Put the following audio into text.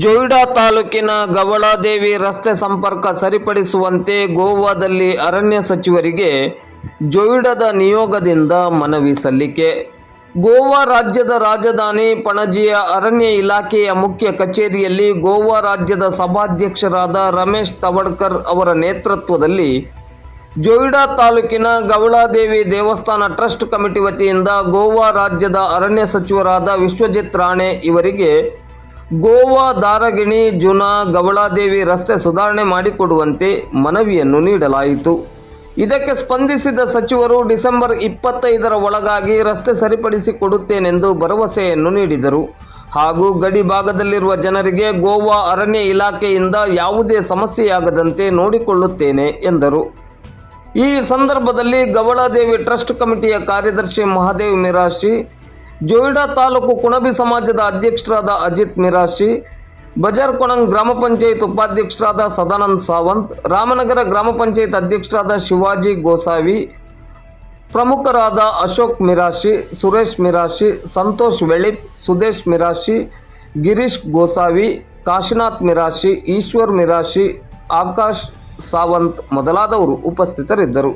ಜೊಯ್ಡಾ ತಾಲೂಕಿನ ಗವಳಾದೇವಿ ರಸ್ತೆ ಸಂಪರ್ಕ ಸರಿಪಡಿಸುವಂತೆ ಗೋವಾದಲ್ಲಿ ಅರಣ್ಯ ಸಚಿವರಿಗೆ ಜೊಯ್ಡಾದ ನಿಯೋಗದಿಂದ ಮನವಿ ಸಲ್ಲಿಕೆ. ಗೋವಾ ರಾಜ್ಯದ ರಾಜಧಾನಿ ಪಣಜಿಯ ಅರಣ್ಯ ಇಲಾಖೆಯ ಮುಖ್ಯ ಕಚೇರಿಯಲ್ಲಿ ಗೋವಾ ರಾಜ್ಯದ ಸಭಾಧ್ಯಕ್ಷರಾದ ರಮೇಶ್ ತವಡ್ಕರ್ ಅವರ ನೇತೃತ್ವದಲ್ಲಿ ಜೊಯ್ಡಾ ತಾಲೂಕಿನ ಗವಳಾದೇವಿ ದೇವಸ್ಥಾನ ಟ್ರಸ್ಟ್ ಕಮಿಟಿ ವತಿಯಿಂದ ಗೋವಾ ರಾಜ್ಯದ ಅರಣ್ಯ ಸಚಿವರಾದ ವಿಶ್ವಜಿತ್ ರಾಣೆ ಇವರಿಗೆ ಗೋವಾ ದಾರಗಿಣಿ ಜುನಾ ಗವಳಾದೇವಿ ರಸ್ತೆ ಸುಧಾರಣೆ ಮಾಡಿಕೊಡುವಂತೆ ಮನವಿಯನ್ನು ನೀಡಲಾಯಿತು. ಇದಕ್ಕೆ ಸ್ಪಂದಿಸಿದ ಸಚಿವರು ಡಿಸೆಂಬರ್ 25ರ ಒಳಗಾಗಿ ರಸ್ತೆ ಸರಿಪಡಿಸಿಕೊಡುತ್ತೇನೆಂದು ಭರವಸೆಯನ್ನು ನೀಡಿದರು. ಹಾಗೂ ಗಡಿ ಭಾಗದಲ್ಲಿರುವ ಜನರಿಗೆ ಗೋವಾ ಅರಣ್ಯ ಇಲಾಖೆಯಿಂದ ಯಾವುದೇ ಸಮಸ್ಯೆಯಾಗದಂತೆ ನೋಡಿಕೊಳ್ಳುತ್ತೇನೆ ಎಂದರು. ಈ ಸಂದರ್ಭದಲ್ಲಿ ಗವಳಾದೇವಿ ಟ್ರಸ್ಟ್ ಕಮಿಟಿಯ ಕಾರ್ಯದರ್ಶಿ ಮಹಾದೇವ್ ಮಿರಾಶಿ, ಜೊಯ್ಡಾ ತಾಲೂಕು ಕುಣಬಿ ಸಮಾಜದ ಅಧ್ಯಕ್ಷರಾದ ಅಜಿತ್ ಮಿರಾಶಿ, ಬಜಾರ್ ಕೊಣಂಗ್ ಗ್ರಾಮ ಪಂಚಾಯತ್ ಉಪಾಧ್ಯಕ್ಷರಾದ ಸದಾನಂದ್ ಸಾವಂತ್, ರಾಮನಗರ ಗ್ರಾಮ ಪಂಚಾಯತ್ ಅಧ್ಯಕ್ಷರಾದ ಶಿವಾಜಿ ಗೋಸಾವಿ, ಪ್ರಮುಖರಾದ ಅಶೋಕ್ ಮಿರಾಶಿ, ಸುರೇಶ್ ಮಿರಾಶಿ, ಸಂತೋಷ್ ವೆಳಿಪ್, ಸುದೇಶ್ ಮಿರಾಶಿ, ಗಿರೀಶ್ ಗೋಸಾವಿ, ಕಾಶಿನಾಥ್ ಮಿರಾಶಿ, ಈಶ್ವರ್ ಮಿರಾಶಿ, ಆಕಾಶ್ ಸಾವಂತ್ ಮೊದಲಾದವರು ಉಪಸ್ಥಿತರಿದ್ದರು.